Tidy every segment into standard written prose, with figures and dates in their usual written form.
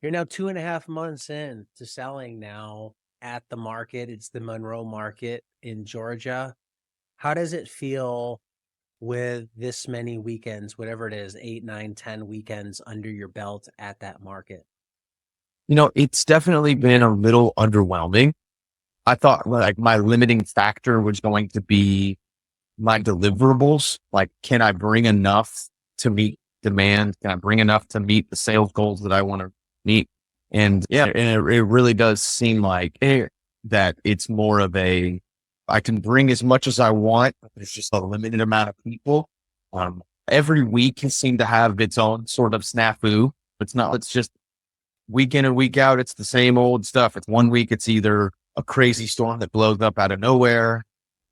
You're now 2.5 months in to selling now at the market. It's the Monroe market in Georgia. How does it feel with this many weekends, whatever it is, 8, 9, 10 weekends under your belt at that market? It's definitely been a little underwhelming. I thought like my limiting factor was going to be my deliverables. Like, can I bring enough to meet demand? Can I bring enough to meet the sales goals that I want to meet? And yeah, and it really does seem like that it's more of I can bring as much as I want, but there's just a limited amount of people. Every week can seem to have its own sort of snafu. It's just week in and week out. It's the same old stuff. It's one week, it's either a crazy storm that blows up out of nowhere,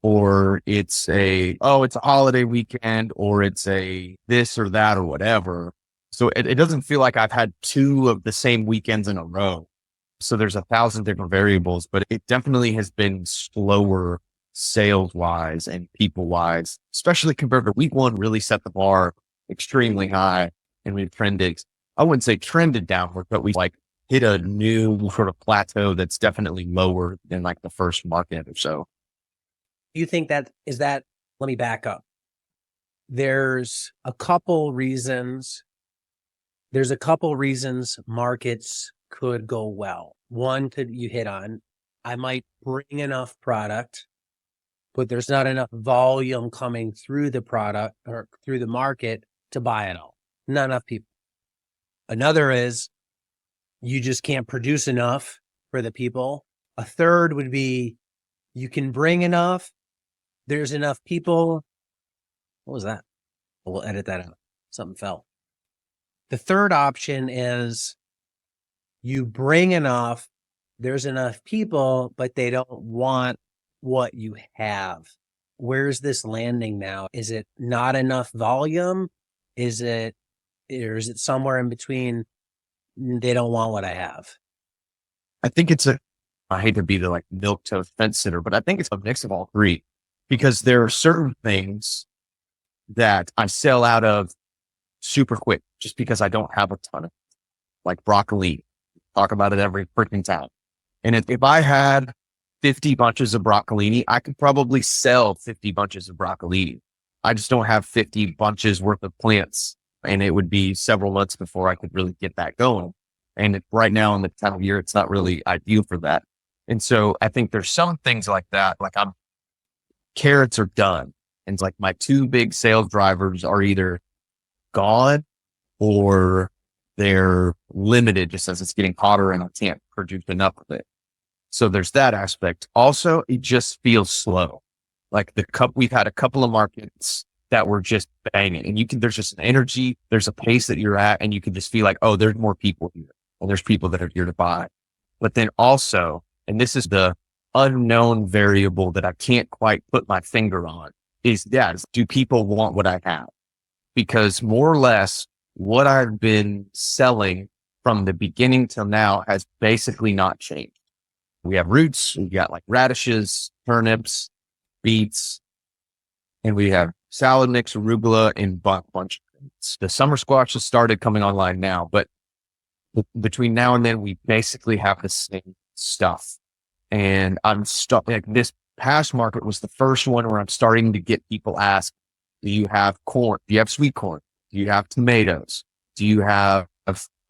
or it's it's a holiday weekend, or it's a this or that or whatever. So it doesn't feel like I've had two of the same weekends in a row. So there's 1,000 different variables, but it definitely has been slower sales wise and people wise, especially compared to week one, really set the bar extremely high. And we've trended, I wouldn't say trended downward, but we like hit a new sort of plateau that's definitely lower than like the first market or so. Do you think that is that? Let me back up. There's a couple reasons. There's a couple reasons markets could go well. One could you hit on. I might bring enough product, but there's not enough volume coming through the product or through the market to buy it all. Not enough people. Another is you just can't produce enough for the people. A third would be you can bring enough. There's enough people. What was that? We'll edit that out. Something fell. The third option is you bring enough, there's enough people, but they don't want what you have. Where's this landing now? Is it not enough volume? Is it, or is it somewhere in between? They don't want what I have. I think I hate to be the like milk toast fence sitter, but I think it's a mix of all three because there are certain things that I sell out of super quick just because I don't have a ton of like broccoli. Talk about it every freaking time. And if I had 50 bunches of broccolini, I could probably sell 50 bunches of broccolini. I just don't have 50 bunches worth of plants. And it would be several months before I could really get that going. And right now in the time of year, it's not really ideal for that. And so I think there's some things like that. Like carrots are done. And it's like my two big sales drivers are either gone or they're limited just as it's getting hotter and I can't produce enough of it. So there's that aspect. Also, it just feels slow. Like we've had a couple of markets that were just banging and there's just an energy, there's a pace that you're at and you can just feel like, oh, there's more people here and there's people that are here to buy. But then also, and this is the unknown variable that I can't quite put my finger on is do people want what I have? Because more or less what I've been selling from the beginning till now has basically not changed. We have roots, we got like radishes, turnips, beets, and we have salad mix, arugula, and bunch. The summer squash has started coming online now, but between now and then, we basically have the same stuff. And I'm stuck. Like this past market was the first one where I'm starting to get people ask, do you have corn? Do you have sweet corn? Do you have tomatoes? Do you have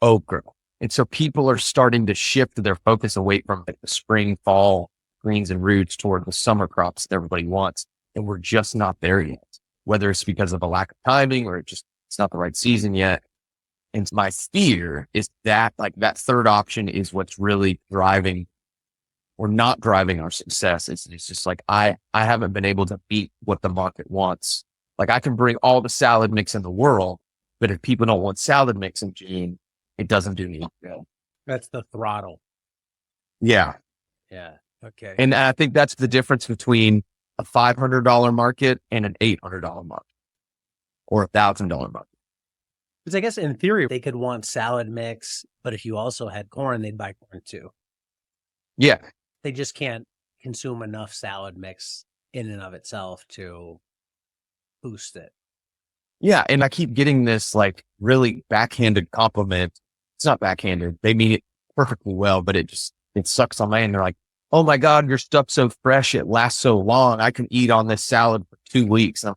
okra? And so people are starting to shift their focus away from like the spring, fall greens and roots toward the summer crops that everybody wants. And we're just not there yet, whether it's because of a lack of timing or it's not the right season yet. And my fear is that like that third option is what's really driving or not driving our success. It's just like, I haven't been able to beat what the market wants. Like I can bring all the salad mix in the world, but if people don't want salad mix in June, it doesn't do me good. That's the throttle. Yeah. Yeah. Okay. And I think that's the difference between a $500 market and an $800 market or $1,000 market. Because I guess in theory, they could want salad mix, but if you also had corn, they'd buy corn too. Yeah. They just can't consume enough salad mix in and of itself to boost it. Yeah. And I keep getting this like really backhanded compliment. It's not backhanded. They mean it perfectly well, but it sucks on my end. They're like, oh my God, your stuff's so fresh. It lasts so long. I can eat on this salad for 2 weeks. And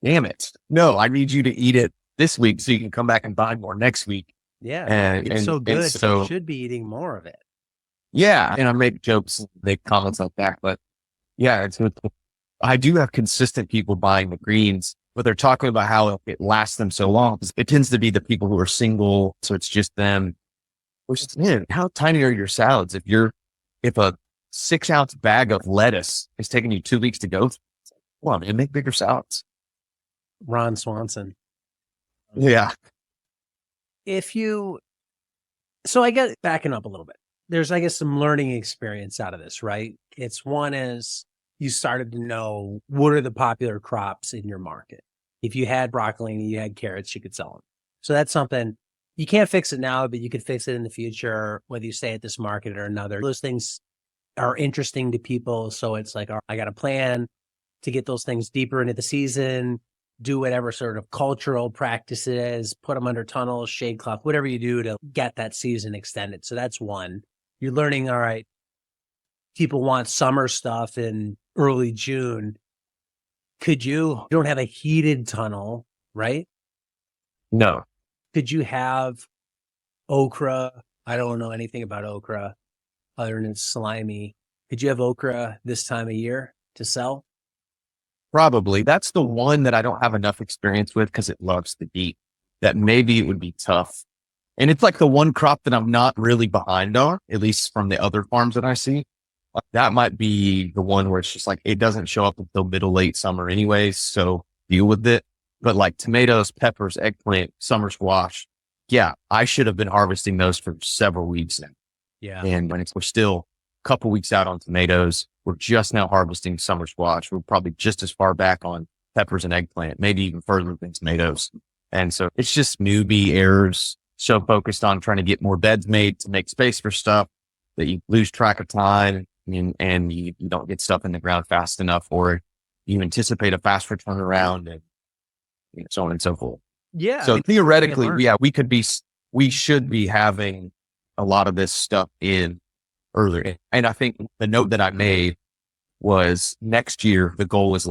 damn it. No, I need you to eat it this week so you can come back and buy more next week. Yeah. And It's so good. so, You should be eating more of it. yeah. And I make jokes and make comments like that. But yeah, I do have consistent people buying the greens, but they're talking about how it lasts them so long. It tends to be the people who are single. So it's just them, which is, man, how tiny are your salads? If a 6-ounce bag of lettuce is taking you 2 weeks to go, well, man, make bigger salads. Ron Swanson. Yeah. So I get backing up a little bit. There's, I guess, some learning experience out of this, right? It's one is you started to know what are the popular crops in your market. If you had broccoli and you had carrots, you could sell them. So that's something you can't fix it now, but you could fix it in the future, whether you stay at this market or another. Those things are interesting to people. So it's like, oh, I got a plan to get those things deeper into the season, do whatever sort of cultural practices, put them under tunnels, shade cloth, whatever you do to get that season extended. So that's one. You're learning, all right, people want summer stuff in early June. You don't have a heated tunnel, right? No. Could you have okra? I don't know anything about okra other than it's slimy. Could you have okra this time of year to sell? Probably. That's the one that I don't have enough experience with because it loves the heat. That maybe it would be tough. And it's like the one crop that I'm not really behind on, at least from the other farms that I see. That might be the one where it's just like, it doesn't show up until middle, late summer anyways. So deal with it. But like tomatoes, peppers, eggplant, summer squash. Yeah, I should have been harvesting those for several weeks now. Yeah. And we're still a couple weeks out on tomatoes. We're just now harvesting summer squash. We're probably just as far back on peppers and eggplant, maybe even further than tomatoes. And so it's just newbie errors. So focused on trying to get more beds made to make space for stuff that you lose track of time and you don't get stuff in the ground fast enough, or you anticipate a faster turnaround and so on and so forth. Yeah. So theoretically, we should be having a lot of this stuff in earlier. And I think the note that I made was next year, the goal is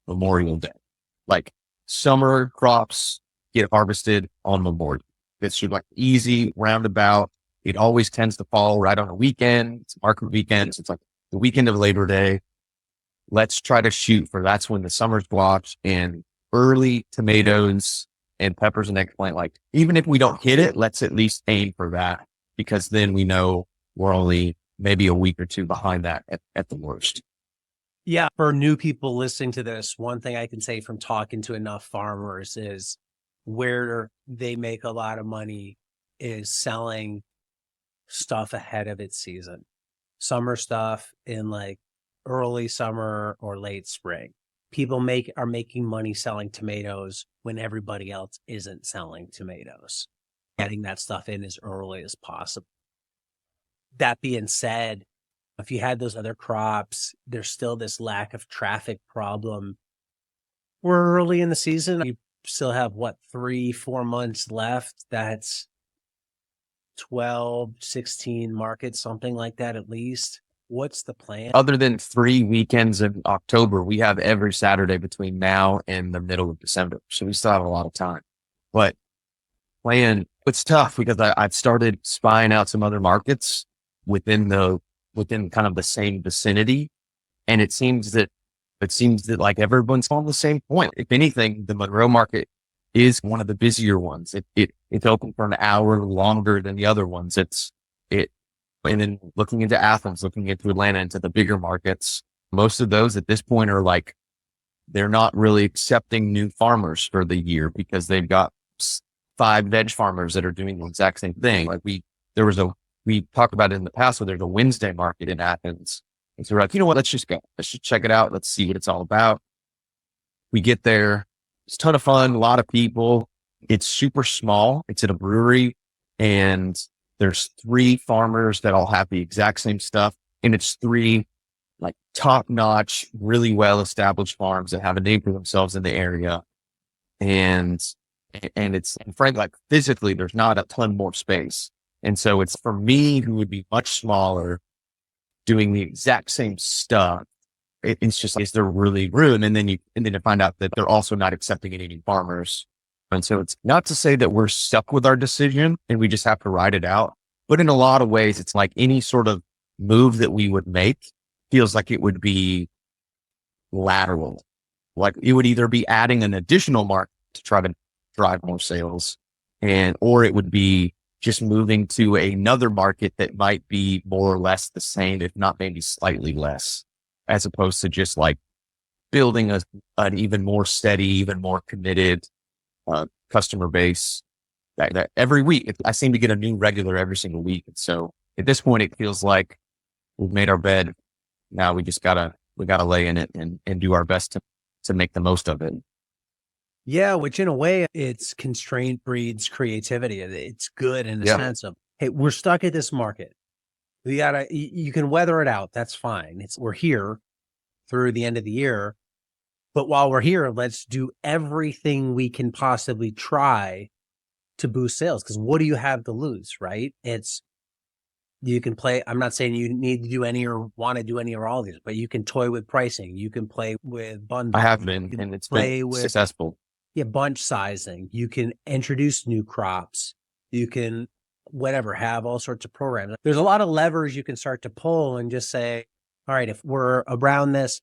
Memorial Day. Like summer crops get harvested on Memorial. It's like easy roundabout. It always tends to fall right on a weekend. It's market weekends. It's like the weekend of Labor Day. Let's try to shoot for that's when the summer squash and early tomatoes and peppers and eggplant. Like even if we don't hit it, let's at least aim for that, because then we know we're only maybe a week or two behind that at the worst. Yeah. For new people listening to this, one thing I can say from talking to enough farmers is where they make a lot of money is selling stuff ahead of its season. Summer stuff in like early summer or late spring. People are making money selling tomatoes when everybody else isn't selling tomatoes. Getting that stuff in as early as possible. That being said, if you had those other crops, there's still this lack of traffic problem. We're early in the season. You still have 3-4 months left. That's 12, 16 markets, something like that at least. What's the plan? Other than 3 weekends in October, we have every Saturday between now and the middle of December. So we still have a lot of time. But it's tough because I've started spying out some other markets within kind of the same vicinity. And it seems that like everyone's on the same point. If anything, the Monroe market is one of the busier ones. It's open for an hour longer than the other ones. And then looking into Athens, looking into Atlanta, into the bigger markets, most of those at this point are like, they're not really accepting new farmers for the year because they've got 5 veg farmers that are doing the exact same thing. Like we talked about it in the past where there's a Wednesday market in Athens. And so we're like, you know what, let's just go. Let's just check it out. Let's see what it's all about. We get there. It's a ton of fun. A lot of people. It's super small. It's at a brewery and there's 3 farmers that all have the exact same stuff. And it's 3 like top notch, really well established farms that have a name for themselves in the area. And And it's, and frankly, like physically, there's not a ton more space. And so it's for me who would be much smaller doing the exact same stuff. It's just like, is there really room? And then you find out that they're also not accepting any farmers. And so it's not to say that we're stuck with our decision and we just have to ride it out. But in a lot of ways, it's like any sort of move that we would make feels like it would be lateral. Like it would either be adding an additional market to try to drive more sales, or it would be just moving to another market that might be more or less the same, if not maybe slightly less, as opposed to just like building an even more steady, even more committed customer base that every week. I seem to get a new regular every single week. And so at this point, it feels like we've made our bed. Now we just we gotta lay in it and do our best to make the most of it. Yeah, which in a way, it's constraint breeds creativity. It's good in the Yeah. sense of, hey, we're stuck at this market. We gotta, you can weather it out. That's fine. We're here through the end of the year. But while we're here, let's do everything we can possibly try to boost sales. Because what do you have to lose, right? You can play. I'm not saying you need to do any or want to do any or all of these, but you can toy with pricing. You can play with bundles. I have been, and it's been successful. Yeah, bunch sizing. You can introduce new crops. You can, whatever, have all sorts of programs. There's a lot of levers you can start to pull and just say, all right, if we're around this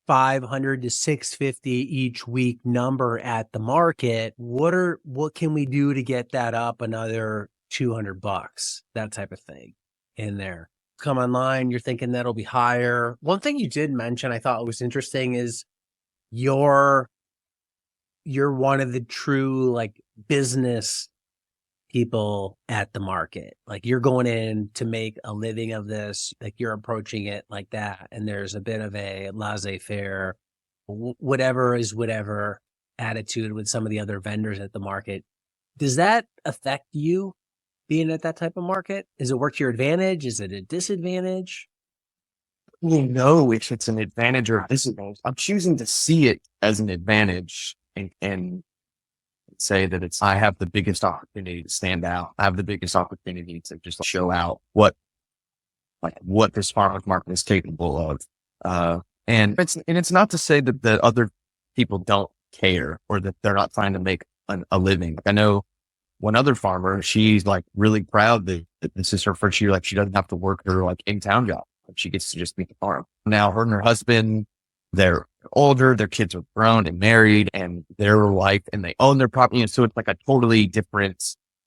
500 to 650 each week number at the market, what can we do to get that up another $200, that type of thing in there. Come online, you're thinking that'll be higher. One thing you did mention I thought was interesting is you're one of the true like business people at the market. Like you're going in to make a living of this, like you're approaching it like that. And there's a bit of a laissez-faire, whatever is whatever attitude with some of the other vendors at the market. Does that affect you being at that type of market? Does it work to your advantage? Is it a disadvantage? You know, if it's an advantage or a disadvantage, I'm choosing to see it as an advantage and say that I have the biggest opportunity to stand out. I have the biggest opportunity to just show out what this farmer's market is capable of. And it's not to say that other people don't care or that they're not trying to make a living. Like I know one other farmer, she's like really proud that this is her first year. Like she doesn't have to work her like in-town job. Like she gets to just be the farm. Now her and her husband, they're older, their kids are grown and married and their wife and they own their property. And so it's like a totally different,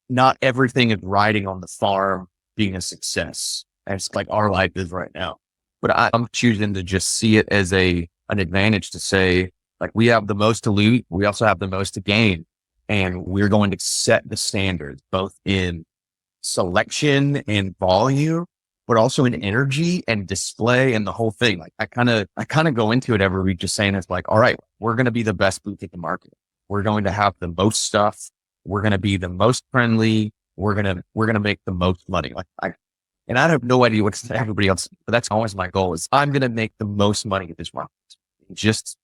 not everything is riding on the farm being a success as like our life is right now. But I'm choosing to just see it as an advantage to say, like, we have the most to lose. We also have the most to gain. And we're going to set the standards both in selection and volume, but also in energy and display and the whole thing. Like I kind of go into it every week just saying it's like, all right, we're going to be the best boutique in the market. We're going to have the most stuff. We're going to be the most friendly. We're going to make the most money. And I have no idea what's everybody else, but that's always my goal is I'm going to make the most money at this market. Just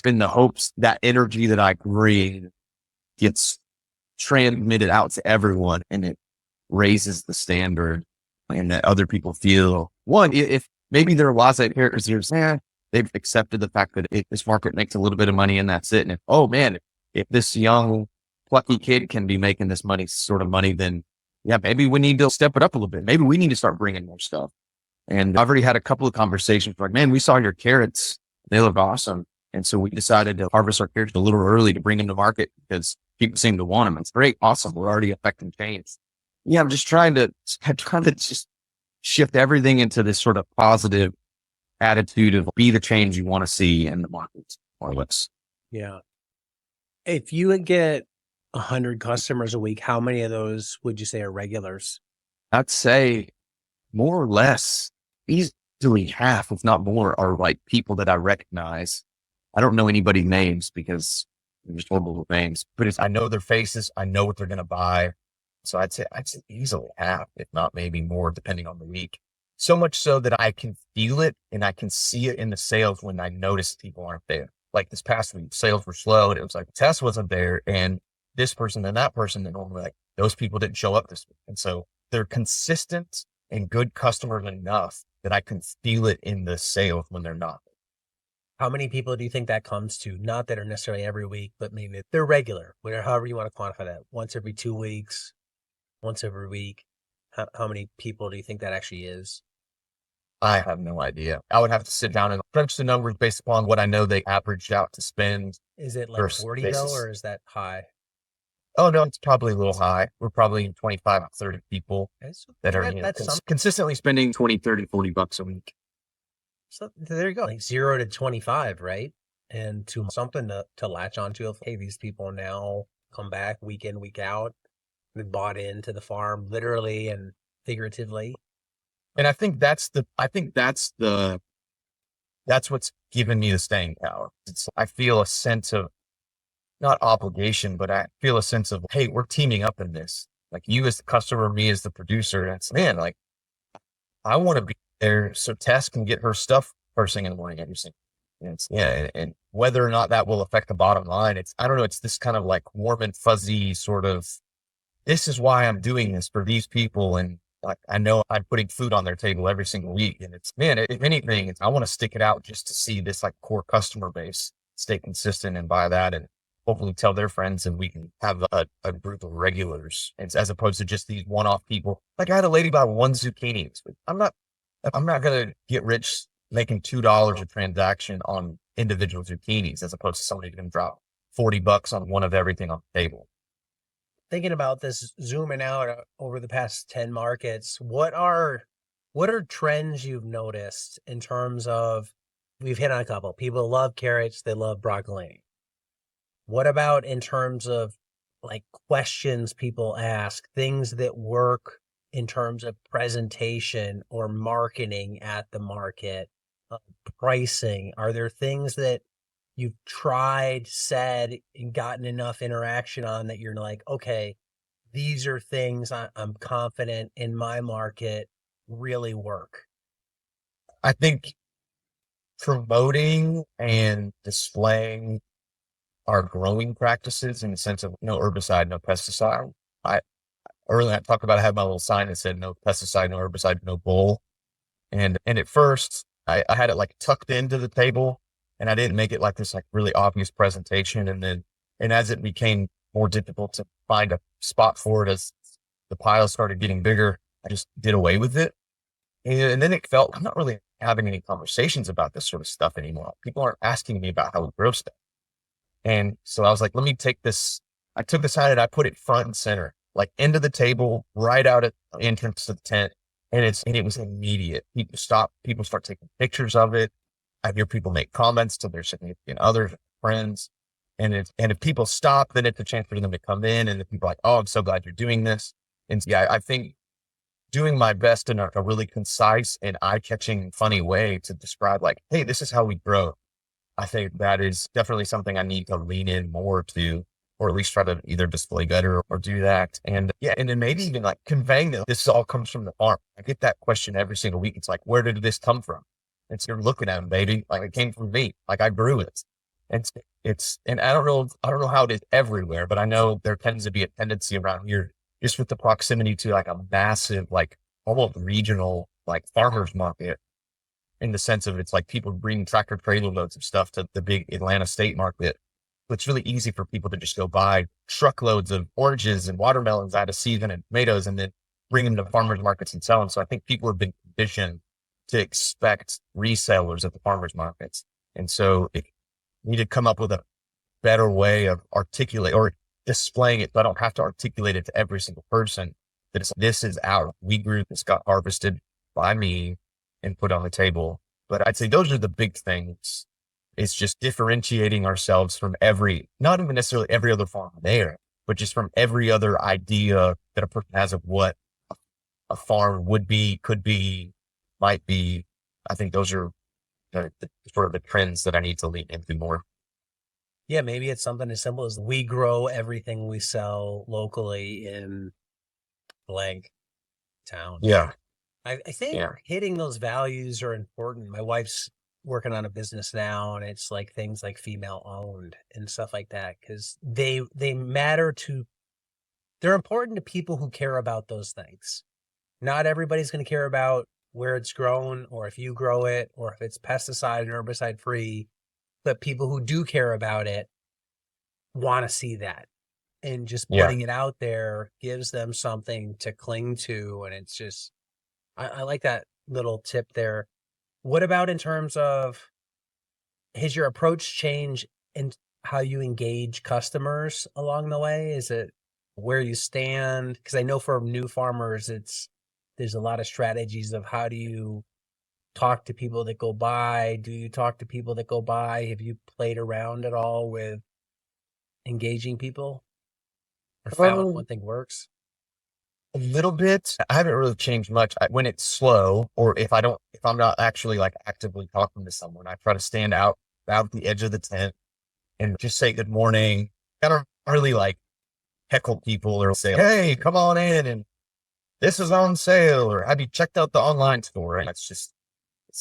in the hopes that energy that I bring gets transmitted out to everyone and it raises the standard and that other people feel one, if maybe there are laissez-faire because they've accepted the fact that this market makes a little bit of money and that's it. And oh man, if this young plucky kid can be making this sort of money, then yeah, maybe we need to step it up a little bit. Maybe we need to start bringing more stuff. And I've already had a couple of conversations like, man, we saw your carrots. They look awesome. And so we decided to harvest our carrots a little early to bring them to market because people seem to want them. It's great. Awesome. We're already affecting change. Yeah. I'm just trying to just shift everything into this sort of positive attitude of be the change you want to see in the market more or less. Yeah. If you would get 100 customers a week, how many of those would you say are regulars? I'd say more or less easily half, if not more, are like people that I recognize. I don't know anybody's names because they're just horrible with names, but I know their faces. I know what they're going to buy. So I'd say easily half, if not maybe more, depending on the week. So much so that I can feel it and I can see it in the sales when I notice people aren't there. like this past week, sales were slow and it was like Tess wasn't there and this person and that person that normally like those people didn't show up this week. And so they're consistent and good customers enough that I can feel it in the sales when they're not. How many people do you think that comes to? Not that are necessarily every week, but maybe they're regular, whatever, however you want to quantify that. Once every 2 weeks, once every week. How many people do you think that actually is? I have no idea. I would have to sit down and crunch the numbers based upon what I know they averaged out to spend. Is it like Versus 40 though, basis. or is that high? Oh no, it's probably a little high. We're probably 25 to 30 people that are That's consistently spending 20, 30, 40 bucks a week. So there you go, like 0 to 25, right? And to something to latch onto of, hey, these people now come back week in, week out. They bought into the farm literally and figuratively. And I think that's what's given me the staying power. I feel a sense of not obligation, but I feel a sense of, hey, we're teaming up in this. Like you as the customer, me as the producer. And it's, man, like I want to be there so Tess can get her stuff first thing in the morning every single. And it's, yeah, and whether or not that will affect the bottom line, it's, I don't know, it's this kind of like warm and fuzzy sort of, this is why I'm doing this for these people. And like, I know I'm putting food on their table every single week. And it's, man, if anything, I want to stick it out just to see this like core customer base stay consistent and buy that and hopefully tell their friends and we can have a group of regulars as opposed to just these one-off people. Like I had a lady buy one zucchini. I'm not going to get rich making $2 a transaction on individual zucchinis as opposed to somebody going to drop 40 bucks on one of everything on the table. Thinking about this, zooming out over the past 10 markets, what are trends you've noticed in terms of, we've hit on a couple. People love carrots, they love broccolini. What about in terms of like questions people ask, things that work in terms of presentation or marketing at the market, pricing? Are there things that you've tried, said, and gotten enough interaction on that you're like, okay, these are things I'm confident in my market really work? I think promoting and displaying our growing practices in the sense of no herbicide, no pesticide. I earlier I talked about I had my little sign that said no pesticide, no herbicide, no bull. And at first I had it like tucked into the table and I didn't make it like this like really obvious presentation. And as it became more difficult to find a spot for it as the pile started getting bigger, I just did away with it. And then it felt I'm not really having any conversations about this sort of stuff anymore. People aren't asking me about how we grow stuff. And so I was like, let me take this. I took this out and I put it front and center, like into the table, right out at the entrance to the tent. And it was immediate. People start taking pictures of it. I hear people make comments to their significant others, friends. And if people stop, then it's a chance for them to come in and the people are like, oh, I'm so glad you're doing this. And yeah, I think doing my best in a really concise and eye-catching, funny way to describe like, hey, this is how we grow. I think that is definitely something I need to lean in more to, or at least try to either display better or do that. And yeah, and then maybe even like conveying that this all comes from the farm. I get that question every single week. It's like, where did this come from? It's you're looking at them, baby. Like it came from me. Like I grew it. And and I don't know how it is everywhere, but I know there tends to be a tendency around here just with the proximity to like a massive, like almost regional, like farmers market in the sense of it's like people bring tractor trailer loads of stuff to the big Atlanta state market. It's really easy for people to just go buy truckloads of oranges and watermelons out of season and tomatoes and then bring them to farmers markets and sell them. So I think people have been conditioned to expect resellers at the farmers markets. And so it need to come up with a better way of articulate or displaying it. So I don't have to articulate it to every single person that this is our wheat group. This got harvested by me and put on the table. But I'd say those are the big things. It's just differentiating ourselves from not even necessarily every other farm there, but just from every other idea that a person has of what a farm would be, could be, might be. I think those are the sort of the trends that I need to lean into more. Yeah, maybe it's something as simple as we grow everything we sell locally in blank town. Yeah. I think Yeah. hitting those values are important. My wife's working on a business now, and it's like things like female owned and stuff like that, because they matter to, they're important to people who care about those things. Not everybody's going to care about where it's grown or if you grow it or if it's pesticide and herbicide free, but people who do care about it want to see that. And just Yeah. putting it out there gives them something to cling to. And it's just, I like that little tip there. What about in terms of, has your approach changed in how you engage customers along the way? Is it where you stand? Because I know for new farmers, there's a lot of strategies of how do you talk to people that go by? Do you talk to people that go by? Have you played around at all with engaging people or found Um, one thing works? a little bit. I haven't really changed much. When it's slow, or if I'm not actually like actively talking to someone, I try to stand out at the edge of the tent and just say good morning. I don't really like heckle people or say, hey, come on in and this is on sale, or have you checked out the online store? And it's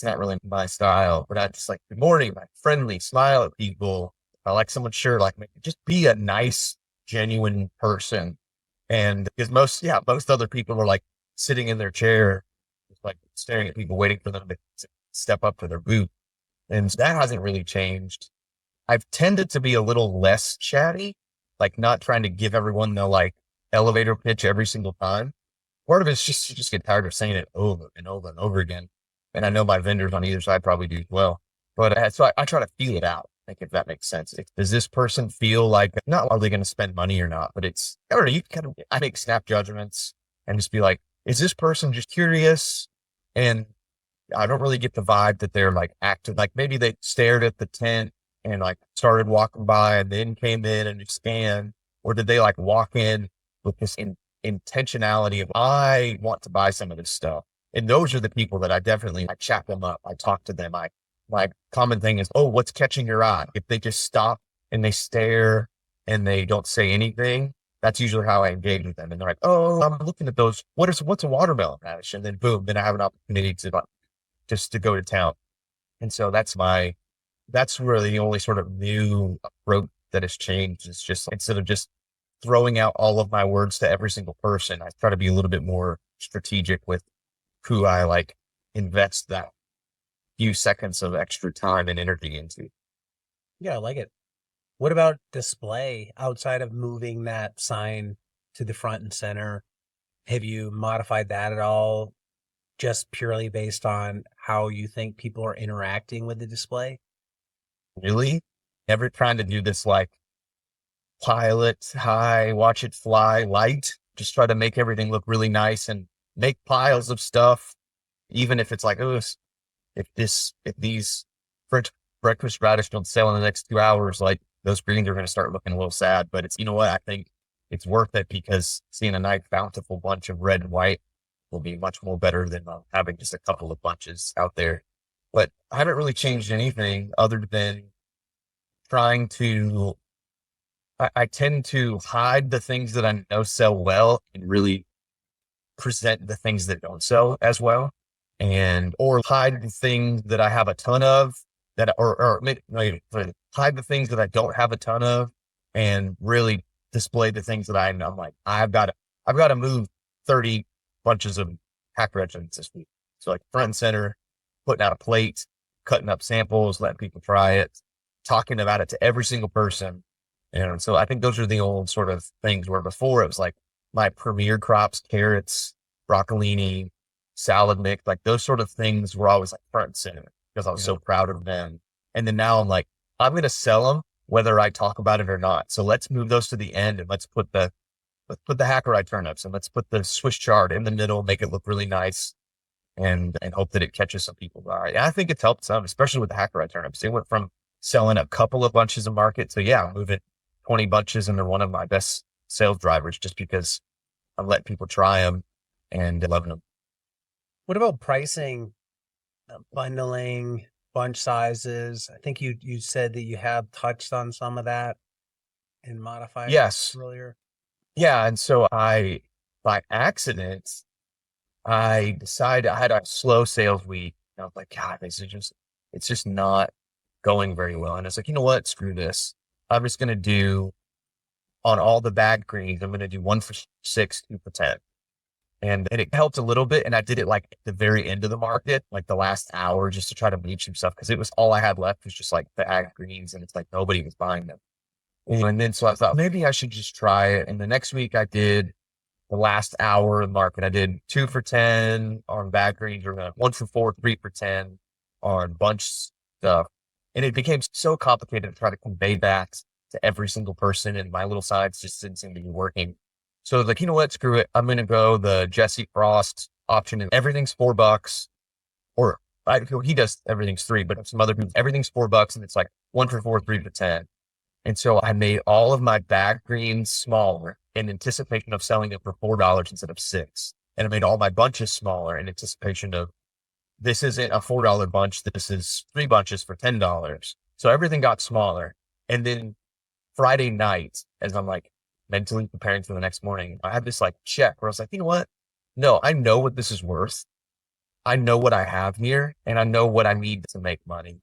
not really my style, but I just like, good morning, like friendly, smile at people. I like someone sure, like just be a nice, genuine person. And because most other people are like sitting in their chair, just like staring at people, waiting for them to step up to their booth. And that hasn't really changed. I've tended to be a little less chatty, like not trying to give everyone the like elevator pitch every single time. Part of it's just, you just get tired of saying it over and over and over again. And I know my vendors on either side probably do as well. But I try to feel it out. Like if that makes sense. Does this person feel like, not are they going to spend money or not, but it's, I don't know, I make snap judgments and just be like, is this person just curious? And I don't really get the vibe that they're like active. Like maybe they stared at the tent and like started walking by and then came in and scanned, or did they like walk in with this intentionality of, I want to buy some of this stuff. And those are the people that I chat them up. I talk to them. My common thing is, oh, what's catching your eye? If they just stop and they stare and they don't say anything, that's usually how I engage with them. And they're like, oh, I'm looking at those. What's a watermelon radish? And then boom, then I have an opportunity to just to go to town. And so that's really the only sort of new approach that has changed. Is just instead of just throwing out all of my words to every single person, I try to be a little bit more strategic with who I like invest that few seconds of extra time and energy into. Yeah, I like it. What about display outside of moving that sign to the front and center? Have you modified that at all just purely based on how you think people are interacting with the display? Really? Never trying to do this like pilot high, watch it fly light. Just try to make everything look really nice and make piles of stuff. Even if it's like, oh, if these French breakfast radish don't sell in the next 2 hours, like those greens are going to start looking a little sad. But it's, you know what? I think it's worth it because seeing a nice bountiful bunch of red and white will be much more better than having just a couple of bunches out there. But I haven't really changed anything other than trying to, I tend to hide the things that I know sell well and really present the things that don't sell as well, and or hide the things that I have a ton of that or maybe hide the things that I don't have a ton of and really display the things that I'm like, I've got to move 30 bunches of hack regiments this week. So like front and center, putting out a plate, cutting up samples, letting people try it, talking about it to every single person. And so I think those are the old sort of things where before it was like my premier crops, carrots, broccolini, salad mix, like those sort of things were always like front and center because I was so proud of them. And then now I'm like, I'm going to sell them whether I talk about it or not. So let's move those to the end and let's put the hacker eye turnips and let's put the Swiss chard in the middle, make it look really nice and hope that it catches some people. All right. And I think it's helped some, especially with the hacker eye turnips. They went from selling a couple of bunches of market to, yeah, moving 20 bunches and they're one of my best sales drivers just because I'm letting people try them and loving them. What about pricing, bundling, bunch sizes? I think you said that you have touched on some of that and modified Yes. earlier. Yeah. And so by accident, I decided I had a slow sales week. I was like, God, this is just it's just not going very well. And it's like, you know what? Screw this. I'm just going to do on all the bag greens, I'm going to do 1 for 6, 2 for 10. And it helped a little bit. And I did it like at the very end of the market, like the last hour, just to try to bleach some stuff. Cause it was all I had left was just like the ag greens. And it's like nobody was buying them. And then so I thought maybe I should just try it. And the next week I did the last hour of the market. I did 2 for 10 on bag greens, or 1 for 4, 3 for 10 on bunch stuff. And it became so complicated to try to convey that to every single person. And my little sides just didn't seem to be working. So I was like, you know what? Screw it. I'm going to go the Jesse Frost option, and everything's $4, or he does everything's 3, but some other people, everything's $4, and it's like 1 for 4, 3 for 10. And so I made all of my bag greens smaller in anticipation of selling them for $4 instead of 6. And I made all my bunches smaller in anticipation of this isn't a $4 bunch. This is 3 bunches for $10. So everything got smaller. And then Friday night, as I'm like mentally preparing for the next morning, I had this like check where I was like, you know what? No, I know what this is worth. I know what I have here, and I know what I need to make money.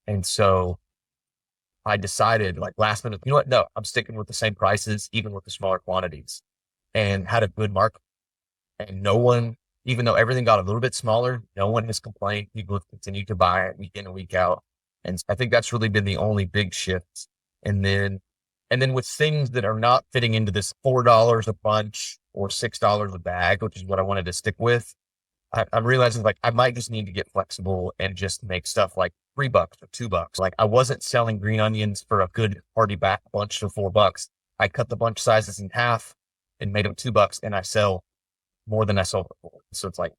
And so I decided like last minute, you know what? No, I'm sticking with the same prices, even with the smaller quantities, and had a good market. And no one, even though everything got a little bit smaller, no one has complained. People have continued to buy it week in and week out. And I think that's really been the only big shift. And then, and then with things that are not fitting into this $4 a bunch or $6 a bag, which is what I wanted to stick with, I'm realizing like I might just need to get flexible and just make stuff like $3 or $2. Like I wasn't selling green onions for a good party back bunch for $4. I cut the bunch sizes in half and made them $2, and I sell more than I sold before. So it's like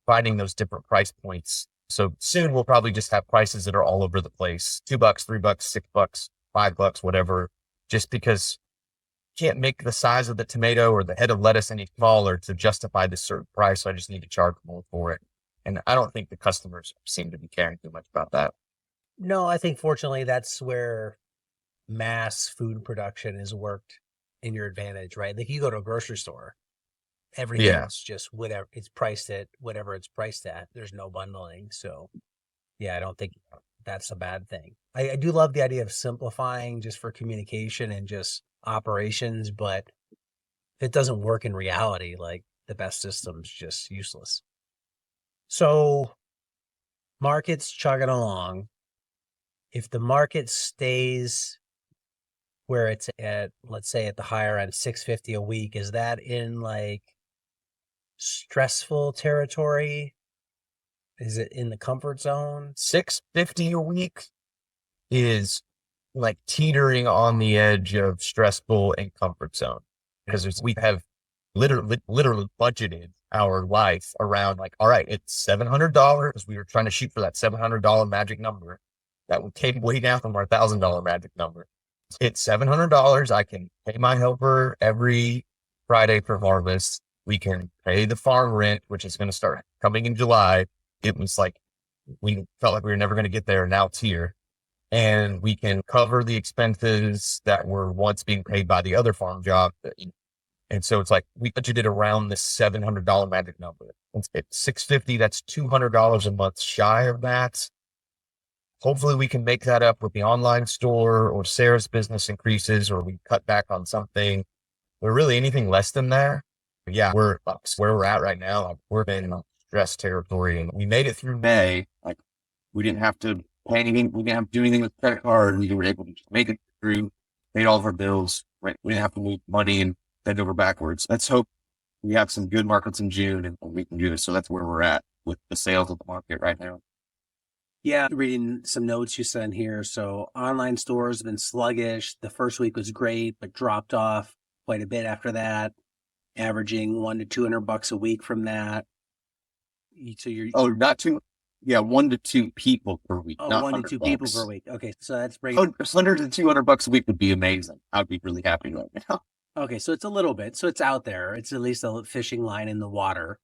finding those different price points. So soon we'll probably just have prices that are all over the place. $2, $3, $6, $5, whatever, just because can't make the size of the tomato or the head of lettuce any smaller to justify this certain price. So I just need to charge more for it. And I don't think the customers seem to be caring too much about that. No, I think fortunately that's where mass food production has worked in your advantage, right? Like you go to a grocery store, Yeah. everything's just whatever it's priced at, whatever it's priced at. There's no bundling. So yeah, I don't think that's a bad thing. I do love the idea of simplifying just for communication and just operations, but if it doesn't work in reality, like the best system's just useless. So market's chugging along. If the market stays where it's at, let's say at the higher end, 650 a week, is that in like stressful territory? Is it in the comfort zone? 650 a week is like teetering on the edge of stressful and comfort zone, because we have literally budgeted our life around like, all right, it's $700. We were trying to shoot for that $700 magic number that came way down from our $1,000 magic number. It's $700. I can pay my helper every Friday for harvest. We can pay the farm rent, which is going to start coming in July. It was like, we felt like we were never going to get there. Now it's here. And we can cover the expenses that were once being paid by the other farm job. And so it's like we budgeted around this $700 magic number. It's 650. That's $200 a month shy of that. Hopefully we can make that up with the online store, or Sarah's business increases, or we cut back on something. But really anything less than that, yeah, we're where we're at right now. Like, we're in stress territory, and we made it through May. Like we didn't have to pay anything. We didn't have to do anything with credit card. We were able to just make it through, paid all of our bills. Right? We didn't have to move money and bend over backwards. Let's hope we have some good markets in June and we can do this. So that's where we're at with the sales of the market right now. Yeah, reading some notes you sent here. So online stores have been sluggish. The first week was great, but dropped off quite a bit after that, averaging $100 to $200 a week from that. So you're not too. Yeah, 1 to 2 people per week. Not 1 to 2 people per week. Okay, so that's bringing $100 to $200 a week would be amazing. I'd be really happy right now. Okay, so it's a little bit. So it's out there. It's at least a fishing line in the water.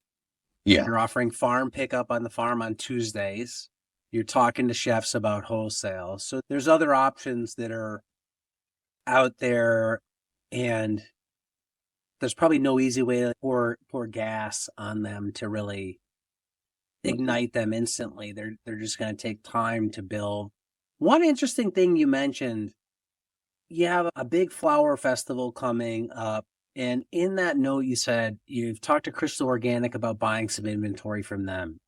Yeah. You're offering farm pickup on the farm on Tuesdays. You're talking to chefs about wholesale. So there's other options that are out there, and there's probably no easy way to pour gas on them to really ignite them instantly. They're just going to take time to build. One interesting thing you mentioned, you have a big flower festival coming up. And in that note, you said you've talked to Crystal Organic about buying some inventory from them.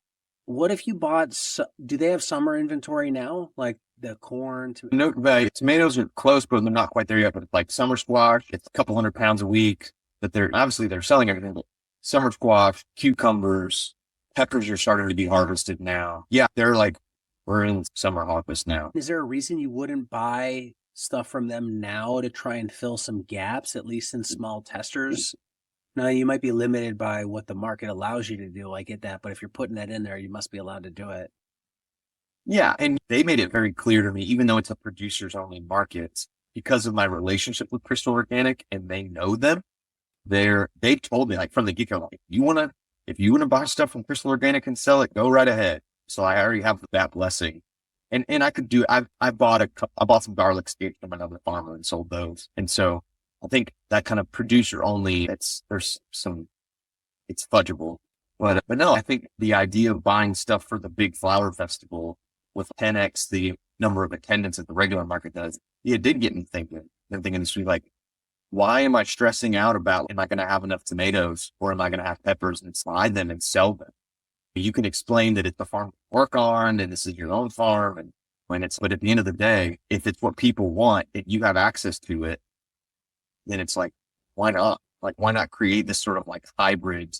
What if you bought, do they have summer inventory now? Like the corn? Note value. Tomatoes are close, but they're not quite there yet. But like summer squash, it's a couple $100 a week that they're selling everything. But summer squash, cucumbers, peppers are starting to be harvested now. Yeah, we're in summer harvest now. Is there a reason you wouldn't buy stuff from them now to try and fill some gaps, at least in small testers? Now, you might be limited by what the market allows you to do. I get that. But if you're putting that in there, you must be allowed to do it. Yeah, and they made it very clear to me, even though it's a producers only market, because of my relationship with Crystal Organic and they know them, they told me like from the get-go, like, if you wanna buy stuff from Crystal Organic and sell it, go right ahead. So I already have that blessing. And I could do I bought some garlic sticks from another farmer and sold those. And so I think that kind of producer only, it's fudgeable. But no, I think the idea of buying stuff for the big flower festival with 10x the number of attendance that the regular market does, it did get me thinking. I'm thinking this week, like, why am I stressing out about, am I going to have enough tomatoes or am I going to have peppers and slide them and sell them? You can explain that it's the farm to work on and this is your own farm. But at the end of the day, if it's what people want and you have access to it, then it's like, why not? Like, why not create this sort of like hybrid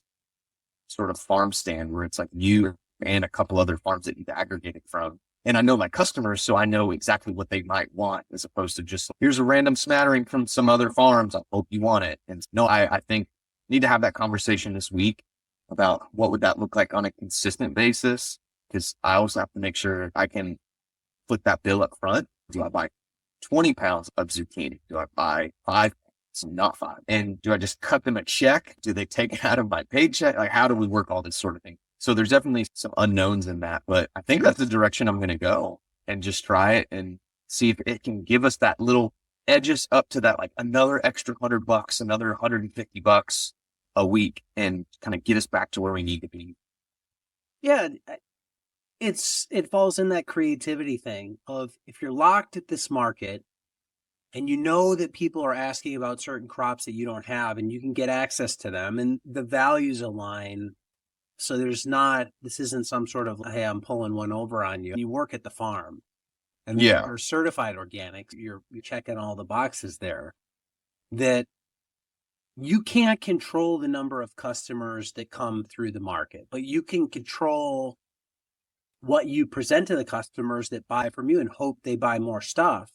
sort of farm stand where it's like you and a couple other farms that you've aggregated from. And I know my customers, so I know exactly what they might want as opposed to just here's a random smattering from some other farms. I hope you want it. And no, I think need to have that conversation this week about what would that look like on a consistent basis. Because I also have to make sure I can put that bill up front. Do I buy 20 pounds of zucchini? Do I buy 5 not 5? And do I just cut them a check? Do they take it out of my paycheck? Like, how do we work all this sort of thing? So there's definitely some unknowns in that, but I think that's the direction I'm going to go and just try it and see if it can give us that little edges up to that, like another extra $100, another $150 a week and kind of get us back to where we need to be. Yeah. It falls in that creativity thing of if you're locked at this market, and you know that people are asking about certain crops that you don't have and you can get access to them and the values align. So this isn't some sort of, hey, I'm pulling one over on you. You work at the farm and you're certified organic. You're checking all the boxes there that you can't control the number of customers that come through the market, but you can control what you present to the customers that buy from you and hope they buy more stuff.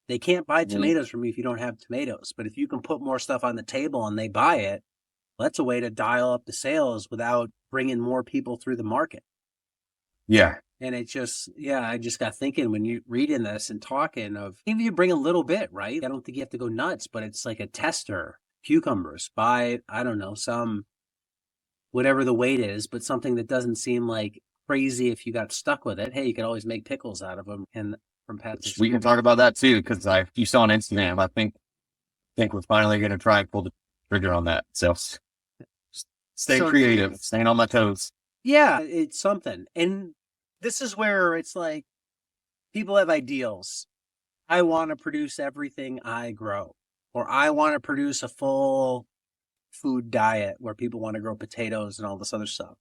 They can't buy tomatoes from you if you don't have tomatoes. But if you can put more stuff on the table and they buy it, well, that's a way to dial up the sales without bringing more people through the market. Yeah. And I just got thinking when you reading this and talking of, even you bring a little bit, right? I don't think you have to go nuts, but it's like a tester. Cucumbers, buy, I don't know, some, whatever the weight is, but something that doesn't seem like crazy if you got stuck with it. Hey, you could always make pickles out of them. And from Pat's we can talk about that too, because you saw on Instagram, I think we're finally going to try and pull the trigger on that. So stay creative, staying on my toes. Yeah, it's something. And this is where it's like people have ideals. I want to produce everything I grow, or I want to produce a full food diet where people want to grow potatoes and all this other stuff.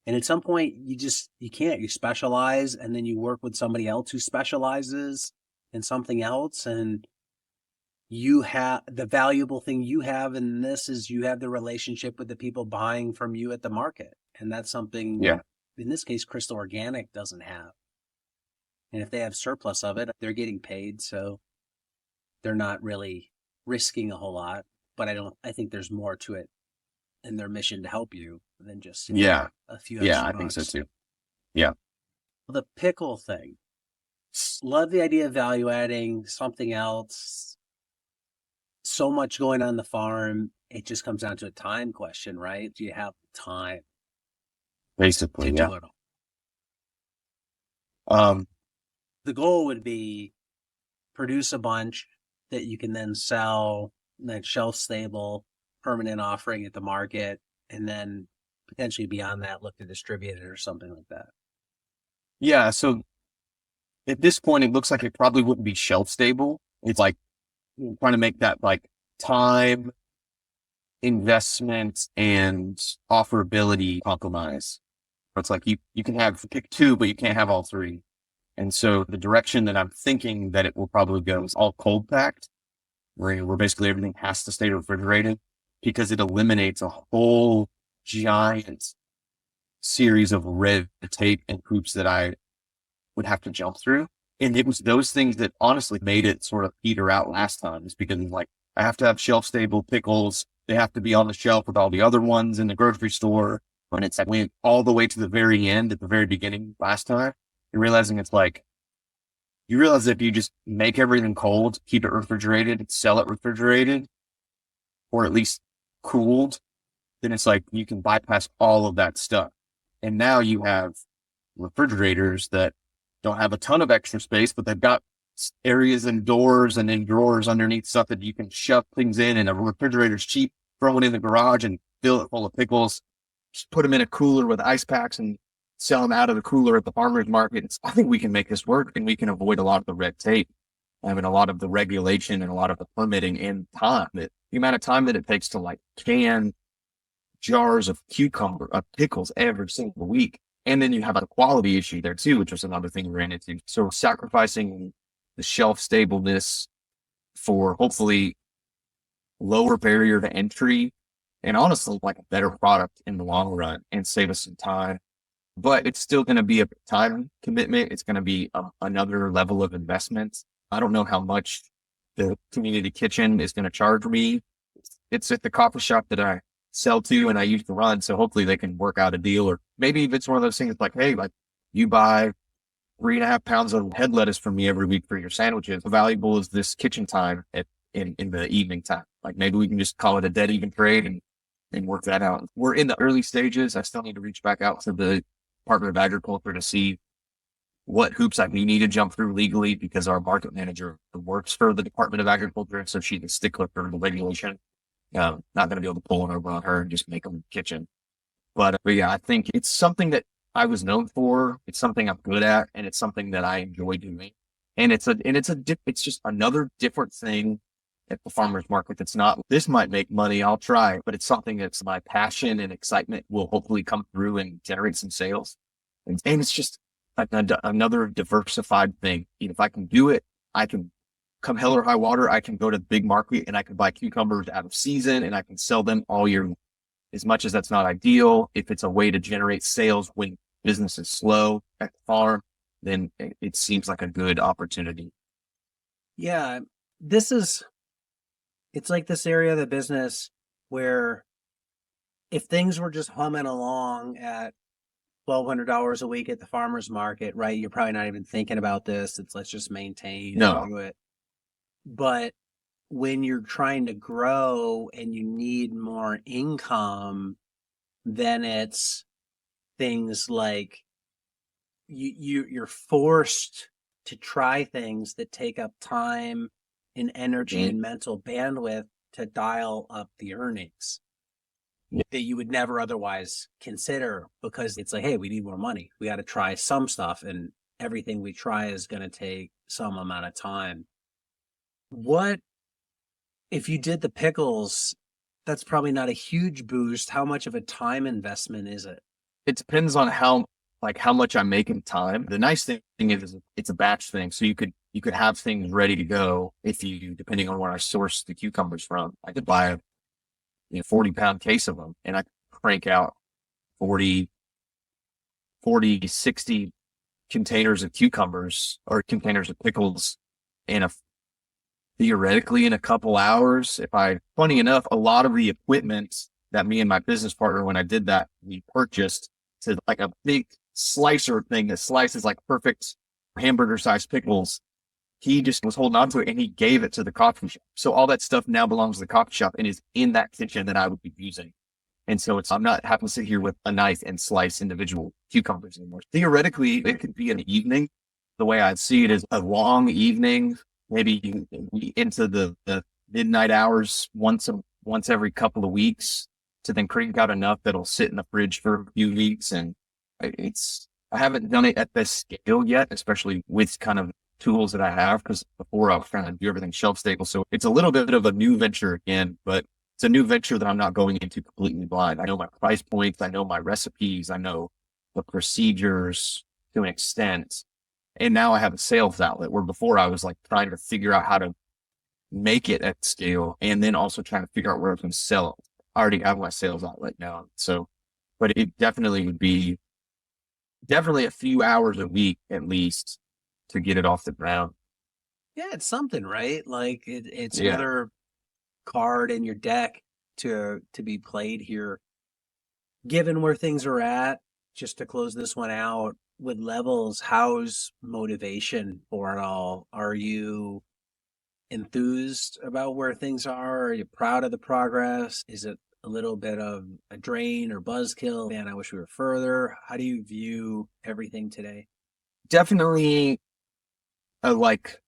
And at some point, you can't. You specialize, and then you work with somebody else who specializes in something else. And you have the valuable thing you have in this is you have the relationship with the people buying from you at the market. And that's something, in this case, Crystal Organic doesn't have. And if they have surplus of it, they're getting paid. So they're not really risking a whole lot. But I think there's more to it in their mission to help you than just a few extra I think so too. Yeah. The pickle thing. Love the idea of value adding something else. So much going on the farm. It just comes down to a time question, right? Do you have time? Basically, to do it all? The goal would be produce a bunch that you can then sell, then shelf stable, permanent offering at the market, and then potentially beyond that look to distribute it or something like that? Yeah. So at this point, it looks like it probably wouldn't be shelf stable. It's like trying to make that like time, investment, and offerability compromise. It's like you can have pick two, but you can't have all three. And so the direction that I'm thinking that it will probably go is all cold packed, where basically everything has to stay refrigerated because it eliminates a whole giant series of red tape and hoops that I would have to jump through. And it was those things that honestly made it sort of peter out last time, is because like I have to have shelf stable pickles. They have to be on the shelf with all the other ones in the grocery store. When it's like went all the way to the very end at the very beginning last time, you're realizing it's like, you realize if you just make everything cold, keep it refrigerated, sell it refrigerated, or at least cooled, then it's like you can bypass all of that stuff. And now you have refrigerators that don't have a ton of extra space, but they've got areas and doors and in drawers underneath stuff that you can shove things in. And a refrigerator's cheap. Throw it in the garage and fill it full of pickles. Just put them in a cooler with ice packs and sell them out of the cooler at the farmer's market. I think we can make this work, and we can avoid a lot of the red tape. I mean, a lot of the regulation and a lot of the permitting and time, that the amount of time that it takes to like can jars of pickles every single week. And then you have a quality issue there too, which was another thing we ran into. So sacrificing the shelf stableness for hopefully lower barrier to entry and honestly like a better product in the long run and save us some time. But it's still going to be a time commitment. It's going to be another level of investment. I don't know how much the community kitchen is going to charge me. It's at the coffee shop that I sell to and I used to run. So hopefully they can work out a deal, or maybe if it's one of those things like, hey, like you buy 3.5 pounds of head lettuce from me every week for your sandwiches. How valuable is this kitchen time in the evening time? Like maybe we can just call it a dead even trade and work that out. We're in the early stages. I still need to reach back out to the Department of Agriculture to see what hoops we need to jump through legally, because our market manager works for the Department of Agriculture. So she's a stickler for the regulation. Not going to be able to pull one over on her and just make them kitchen. But yeah, I think it's something that I was known for. It's something I'm good at, and it's something that I enjoy doing. And it's just another different thing at the farmer's market. That's not, this might make money, I'll try, but it's something that's my passion and excitement will hopefully come through and generate some sales. And it's just another diversified thing. If I can do it, I can, come hell or high water, I can go to the big market and I can buy cucumbers out of season and I can sell them all year. As much as that's not ideal, if it's a way to generate sales when business is slow at the farm, then it seems like a good opportunity. Yeah, it's like this area of the business where if things were just humming along at $1,200 a week at the farmer's market, right? You're probably not even thinking about this. It's let's just maintain and do it. But when you're trying to grow and you need more income, then it's things like you're forced to try things that take up time and energy and mental bandwidth to dial up the earnings that you would never otherwise consider, because it's like, hey, we need more money. We got to try some stuff, and everything we try is going to take some amount of time. What if you did the pickles? That's probably not a huge boost. How much of a time investment is it? It depends on how much I make in time. The nice thing is it's a batch thing. So you could have things ready to go depending on where I source the cucumbers from. I could buy a 40-pound case of them and I crank out 40, 60 containers of cucumbers or containers of pickles theoretically in a couple hours. Funny enough, a lot of the equipment that me and my business partner, when I did that, we purchased to like a big slicer thing that slices like perfect hamburger sized pickles. He just was holding on to it and he gave it to the coffee shop. So all that stuff now belongs to the coffee shop and is in that kitchen that I would be using. And so I'm not having to sit here with a knife and slice individual cucumbers anymore. Theoretically, it could be an evening. The way I'd see it is a long evening, maybe into the midnight hours once every couple of weeks. to then crank out enough that'll sit in the fridge for a few weeks. And I haven't done it at this scale yet, especially with kind of tools that I have, because before I was trying to do everything shelf stable. So it's a little bit of a new venture again, but it's a new venture that I'm not going into completely blind. I know my price points. I know my recipes. I know the procedures to an extent. And now I have a sales outlet where before I was like trying to figure out how to make it at scale and then also trying to figure out where I was going to sell it. I already have my sales outlet now. So, but it definitely would be definitely a few hours a week at least to get it off the ground. Yeah, it's something, right? Like it's Yeah. another card in your deck to be played here. Given where things are at, just to close this one out with levels, how's motivation for it all? Are you enthused about where things are? Are you proud of the progress? Is it a little bit of a drain or buzzkill? Man, I wish we were further. How do you view everything today? Definitely a like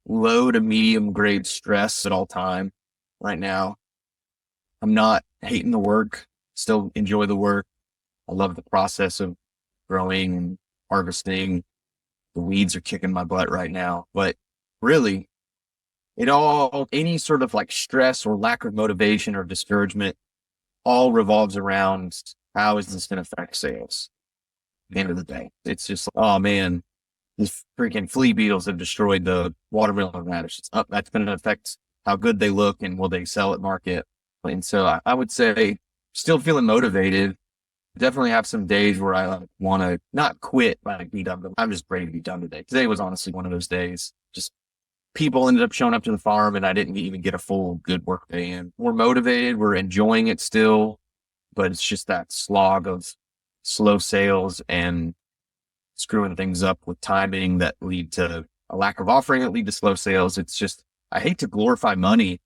low to medium grade stress at all time right now. I'm not hating the work, still enjoy the work. I love the process of growing and harvesting. The weeds are kicking my butt right now, but really any sort of like stress or lack of motivation or discouragement all revolves around how is this going to affect sales at the end of the day. It's just, oh man, these freaking flea beetles have destroyed the watermelon radishes. Oh, that's going to affect how good they look and will they sell at market. And so I would say still feeling motivated. Definitely have some days where I want to not quit, like be done. But I'm just ready to be done today. Today was honestly one of those days. Just people ended up showing up to the farm and I didn't even get a full good work day in. We're motivated. We're enjoying it still, but it's just that slog of slow sales and screwing things up with timing that lead to a lack of offering that lead to slow sales. It's just, I hate to glorify money,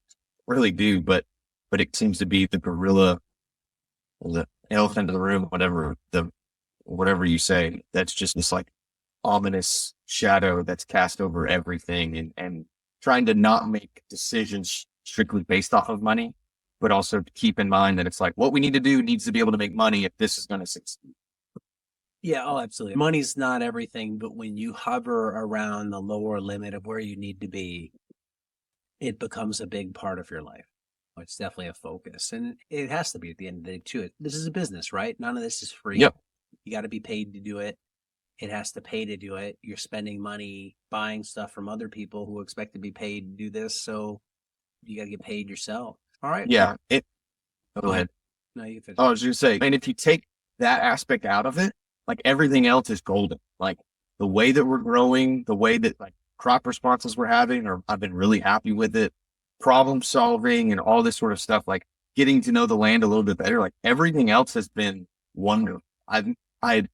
really do, but it seems to be the gorilla, the elephant in the room, whatever you say. That's just this like ominous shadow that's cast over everything and trying to not make decisions strictly based off of money, but also keep in mind that it's like what we need to do needs to be able to make money if this is going to succeed. Yeah, oh, absolutely. Money's not everything, but when you hover around the lower limit of where you need to be, it becomes a big part of your life. It's definitely a focus, and it has to be at the end of the day too. This is a business, right? None of this is free. Yep. You got to be paid to do it. It has to pay to do it. You're spending money buying stuff from other people who expect to be paid to do this, so you got to get paid yourself. All right. Yeah. Go ahead. No, you finish. I was just saying, and if you take that aspect out of it, like everything else is golden. Like the way that we're growing, the way that like crop responses we're having, or I've been really happy with it. Problem solving and all this sort of stuff, like getting to know the land a little bit better. Like everything else has been wonderful. I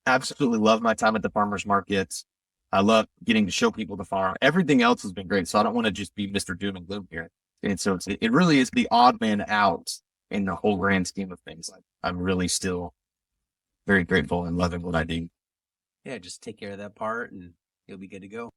absolutely love my time at the farmers markets. I love getting to show people the farm. Everything else has been great. So I don't want to just be Mr. Doom and Gloom here. And so it really is the odd man out in the whole grand scheme of things. Like I'm really still very grateful and loving what I do. Yeah, just take care of that part and you'll be good to go.